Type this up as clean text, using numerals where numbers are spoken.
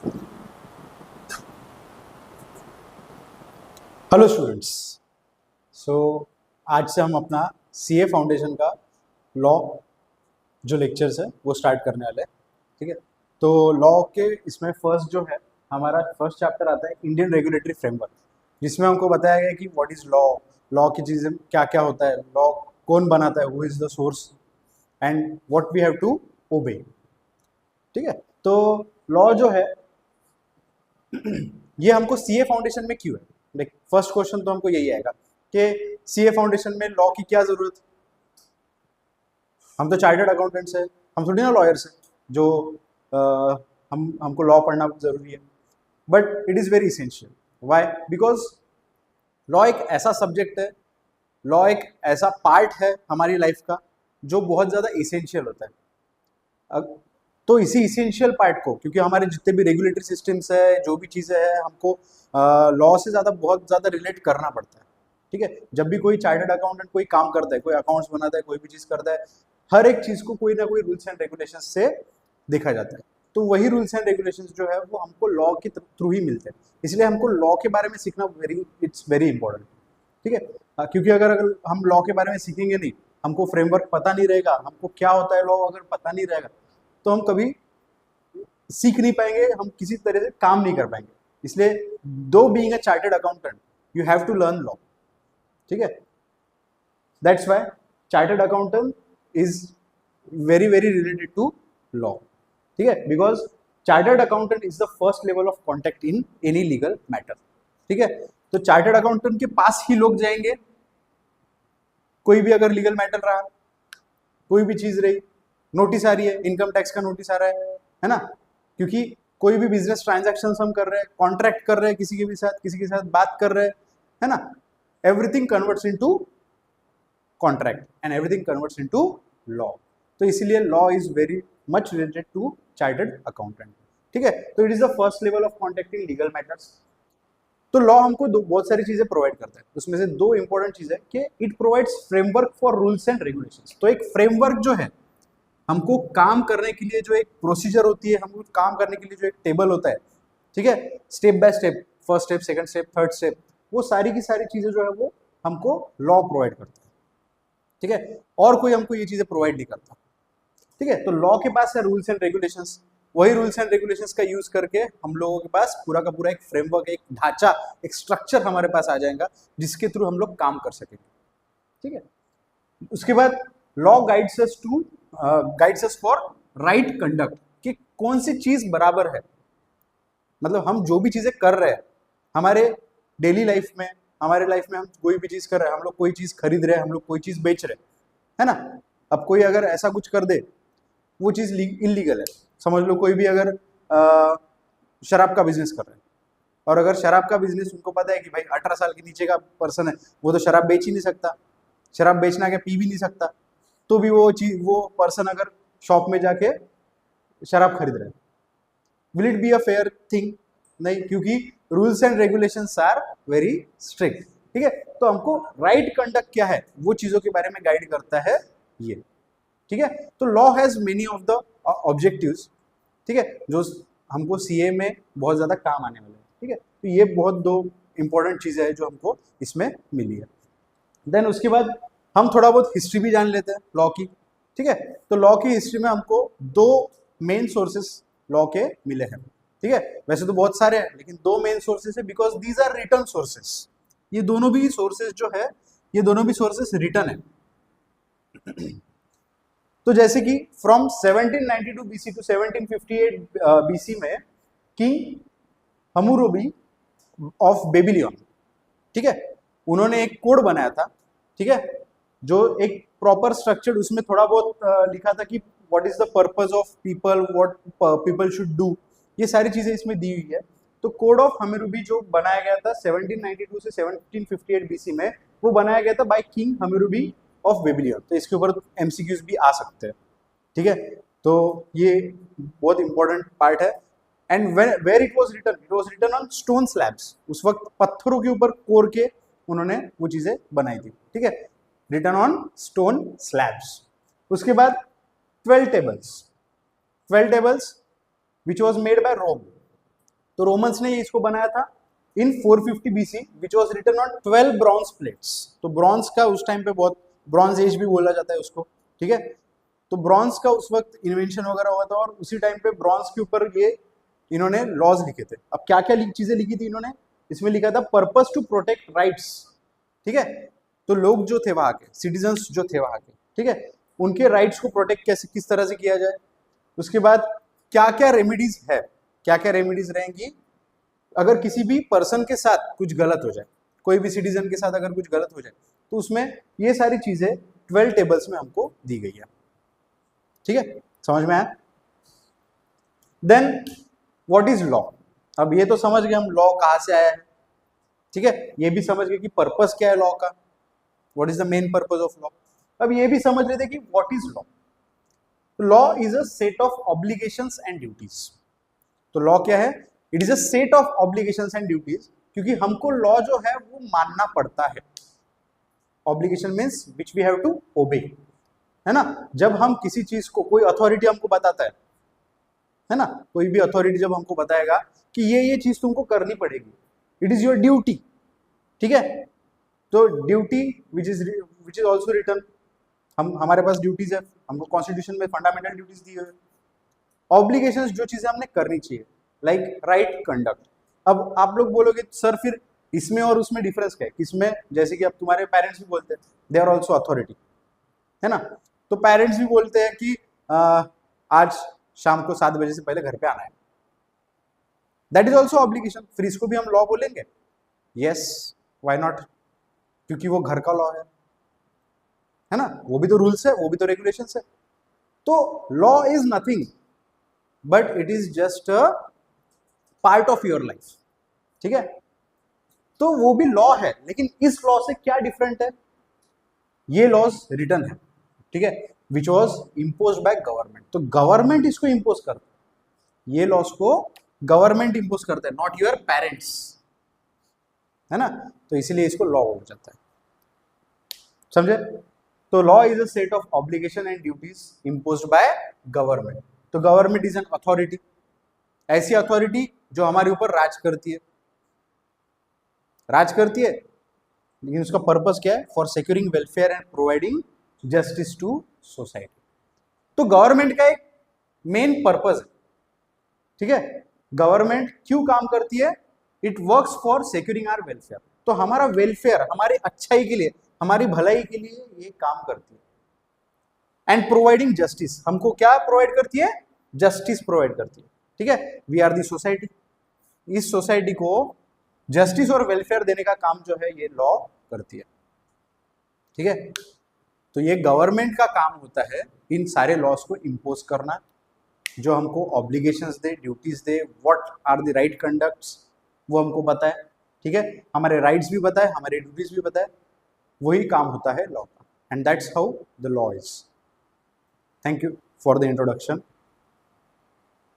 Hello students. सो आज से हम अपना सीए फाउंडेशन का लॉ जो लेक्चर्स है वो स्टार्ट करने वाले हैं। ठीक है, तो लॉ के इसमें फर्स्ट जो है हमारा फर्स्ट चैप्टर आता है इंडियन रेगुलेटरी फ्रेमवर्क, जिसमें हमको बताया गया कि व्हाट इज लॉ, लॉ की चीज़ें क्या क्या होता है, लॉ कौन बनाता है, who is the source and what we have to obey. ठीक है, तो लॉ जो है ये हमको सीए फाउंडेशन में क्यों है। देख, फर्स्ट क्वेश्चन तो हमको यही आएगा कि सीए फाउंडेशन में लॉ की क्या जरूरत है। हम तो चार्टर्ड अकाउंटेंट्स हैं, हम थोड़ी ना लॉयर्स हैं जो हमको लॉ पढ़ना जरूरी है। But it is very essential. Why? Because law एक ऐसा सब्जेक्ट है, लॉ एक ऐसा पार्ट है हमारी लाइफ का जो बहुत ज़्यादा इसेंशियल होता है। तो इसी इसेंशियल पार्ट को, क्योंकि हमारे जितने भी रेगुलेटरी सिस्टम्स है, जो भी चीज़ें हैं, हमको लॉ से ज़्यादा बहुत ज़्यादा रिलेट करना पड़ता है। ठीक है, जब भी कोई चार्टर्ड अकाउंटेंट कोई काम करता है, कोई अकाउंट्स बनाता है, कोई भी चीज़ करता है, हर एक चीज़ को कोई ना कोई रूल्स एंड रेगुलेशन से देखा जाता है। तो वही रूल्स एंड रेगुलेशन जो है वो हमको लॉ के थ्रू ही मिलते हैं। इसलिए हमको लॉ के बारे में सीखना इट्स वेरी इंपॉर्टेंट। ठीक है, क्योंकि अगर हम लॉ के बारे में सीखेंगे नहीं, हमको फ्रेमवर्क पता नहीं रहेगा, हमको क्या होता है लॉ अगर पता नहीं रहेगा, तो हम कभी सीख नहीं पाएंगे, हम किसी तरह से काम नहीं कर पाएंगे। इसलिए दो being a chartered accountant you have to learn law. ठीक है, that's why chartered accountant is very very related to law. ठीक है, because chartered accountant is the first level of contact in any legal matter. ठीक है, तो chartered accountant के पास ही लोग जाएंगे, कोई भी अगर लीगल मैटर रहा, कोई भी चीज रही, नोटिस आ रही है, इनकम टैक्स का नोटिस आ रहा है ना, क्योंकि कोई भी बिजनेस ट्रांजैक्शन हम कर रहे हैं, कॉन्ट्रैक्ट कर रहे हैं किसी के भी साथ, किसी के साथ बात कर रहे हैं, है ना, everything converts into contract and everything converts into law. तो इसीलिए law is very much related to chartered accountant. ठीक है, तो it is the first level of contact in legal matters. तो लॉ हमको बहुत सारी चीजें प्रोवाइड करता है, उसमें से दो इंपॉर्टेंट चीज है कि it provides framework for rules and regulations. तो एक फ्रेमवर्क जो है, हमको काम करने के लिए जो एक प्रोसीजर होती है, हमको काम करने के लिए जो एक टेबल होता है, ठीक है, step by step, first step, second step, third step, वो सारी की सारी चीजें जो है वो हमको लॉ प्रोवाइड करता है। ठीक है, और कोई हमको ये चीजें प्रोवाइड नहीं करता। ठीक है, तो लॉ के पास है रूल्स एंड रेगुलेशंस, वही रूल्स एंड रेगुलेशंस का यूज करके हम लोगों के पास पूरा का पूरा एक फ्रेमवर्क, एक ढांचा, एक स्ट्रक्चर हमारे पास आ जाएगा जिसके थ्रू हम लोग काम कर सकेंगे। ठीक है, उसके बाद law guides us for right conduct, कि कौन सी चीज बराबर है। मतलब हम जो भी चीजें कर रहे हैं हमारे डेली लाइफ में, हमारे लाइफ में हम कोई भी चीज कर रहे हैं, हम लोग कोई चीज खरीद रहे हैं, हम लोग कोई चीज बेच रहे हैं, है ना। अब कोई अगर ऐसा कुछ कर दे, वो चीज इलीगल है। समझ लो कोई भी अगर शराब का बिजनेस कर रहे हैं, और अगर शराब का बिजनेस उनको पता है कि भाई 18 साल के नीचे का पर्सन है, वो तो शराब बेच ही नहीं सकता, शराब बेचना क्या पी भी नहीं सकता, तो भी वो पर्सन अगर शॉप में जाके शराब खरीद रहे हैं, will it be a fair thing? नहीं, क्योंकि rules and regulations are very strict. ठीक है, तो हमको राइट कंडक्ट क्या है वो चीजों के बारे में गाइड करता है ये। ठीक है, तो law has many of the objectives. ठीक है, जो हमको सीए में बहुत ज्यादा काम आने वाले हैं। ठीक है, तो ये बहुत दो इंपॉर्टेंट चीजें हैं जो हमको इसमें मिली है। देन उसके बाद हम थोड़ा बहुत हिस्ट्री भी जान लेते हैं लॉ की। ठीक है, तो लॉ की हिस्ट्री में हमको दो मेन सोर्सेस लॉ के मिले हैं। ठीक है, वैसे तो बहुत सारे हैं, लेकिन दो मेन सोर्सेस है, because these are written sources. ये दोनों भी सोर्सेस जो है, ये दोनों भी सोर्सेस रिटर्न है। तो जैसे कि फ्रॉम 1792 बीसी टू 1758 बीसी में किंग हमूरबी ऑफ बेबीलोन, ठीक है, उन्होंने एक कोड बनाया था। ठीक है, जो एक प्रॉपर स्ट्रक्चर्ड, उसमें थोड़ा बहुत लिखा था कि what is the purpose of people, what people should do, ये सारी चीजें इसमें दी हुई है। तो कोड ऑफ हम्मुरबी जो बनाया गया था 1792 से 1758 बीसी में, वो बनाया गया था बाय किंग हम्मुरबी ऑफ बेबीलोन। तो इसके ऊपर एमसीक्यूज भी आ सकते हैं। ठीक है, तो ये बहुत इंपॉर्टेंट पार्ट है। And where it was written on stone slabs. उस वक्त पत्थरों के ऊपर कोर के उन्होंने वो चीजें बनाई थी। ठीक है, रिटन ऑन स्टोन स्लैब्स। उसके बाद 12 tables which was made by Rome. तो रोमन्स ने इसको बनाया था in 450 BC which was written on 12 bronze plates. तो ब्रॉन्ज का उस टाइम पे बहुत, ब्रॉन्ज एज भी बोला जाता है उसको, ठीक है। तो ब्रॉन्ज का उस वक्त इन्वेंशन वगैरह हुआ था और उसी टाइम पे ब्रॉन्ज के ऊपर ये इन्होंने लॉज लिखे थे। अब क्या क्या चीजें लिखी थी इन्होंने, इसमें लिखा था पर्पस टू प्रोटेक्ट राइट्स, ठीक है। तो लोग जो थे वहां के सिटीजन्स जो थे वहां के, ठीक है, उनके राइट्स को प्रोटेक्ट कैसे किस तरह से किया जाए। उसके बाद क्या क्या रेमेडीज है, क्या क्या रेमेडीज रहेंगी अगर किसी भी पर्सन के साथ कुछ गलत हो जाए, कोई भी सिटीजन के साथ अगर कुछ गलत हो जाए, तो उसमें ये सारी चीजें 12 टेबल्स में हमको दी गई है, ठीक है। समझ में आया। Then what is law. अब ये तो समझ गए हम लॉ कहां से आया है, ठीक है। ये भी समझ गए कि पर्पस क्या है लॉ का, what is the main purpose of law. अब ये भी समझ रहे थे कि what is law. Law is a set of obligations and duties. तो लॉ क्या है, it is a set of obligations and duties, क्योंकि हमको लॉ जो है वो मानना पड़ता है। Obligation means which we have to obey, है ना। जब हम किसी चीज को, कोई अथॉरिटी हमको बताता है ना, कोई भी अथॉरिटी जब हमको बताएगा कि ये चीज तुमको करनी पड़ेगी, इट इज योर ड्यूटी, ठीक है। तो duty which is also written, हमारे पास ड्यूटीज है, हमको कॉन्स्टिट्यूशन में फंडामेंटल ड्यूटीज दी है। ऑब्लिगेशंस जो चीजें हमने करनी चाहिए, लाइक राइट कंडक्ट। अब आप लोग बोलोगे सर फिर इसमें और उसमें डिफरेंस क्या है, किसमें, जैसे कि अब तुम्हारे पेरेंट्स भी बोलते हैं दे आर ऑल्सो अथॉरिटी, है ना। तो पेरेंट्स भी बोलते हैं कि आज शाम को 7 बजे से पहले घर पे आना है, दैट इज ऑल्सो ऑब्लिगेशन। फिर इसको भी हम लॉ बोलेंगे, यस, व्हाई नॉट, क्योंकि वो घर का लॉ है ना, वो भी तो रूल्स है, वो भी तो रेगुलेशंस है। तो law is nothing but it is just a part of your life, ठीक है। तो वो भी लॉ है, लेकिन इस लॉ से क्या डिफरेंट है, ये लॉज रिटन है, ठीक है, which was impose by government. तो गवर्नमेंट इसको इम्पोज करता है, ये लॉज को गवर्नमेंट इम्पोज करता है, नॉट योर पेरेंट्स, है ना। तो इसीलिए इसको लॉ हो जाता है, समझे। तो law is a set of obligation and duties imposed by government. तो गवर्नमेंट इज एन अथॉरिटी, ऐसी अथॉरिटी जो हमारे ऊपर राज करती है, लेकिन उसका पर्पस क्या है, for securing welfare and providing justice to society. तो गवर्नमेंट का एक मेन पर्पस है, ठीक है। गवर्नमेंट क्यों काम करती है, it works for securing our welfare. तो हमारा वेलफेयर, हमारी अच्छाई के लिए, हमारी भलाई के लिए ये काम करती है। एंड प्रोवाइडिंग जस्टिस, हमको क्या प्रोवाइड करती है, जस्टिस प्रोवाइड करती है, ठीक है। वी आर दी सोसाइटी, इस सोसाइटी को जस्टिस और वेलफेयर देने का काम जो है ये लॉ करती है, ठीक है। तो ये गवर्नमेंट का काम होता है इन सारे लॉस को इम्पोज करना, जो हमको ऑब्लिगेशंस दे, ड्यूटीज दे, what are the right conducts वो हमको बताए, ठीक है। हमारे राइट्स भी बताए, हमारे ड्यूटीज भी बताए, वही काम होता है लॉ का। And that's how the law is. Thank you for the introduction.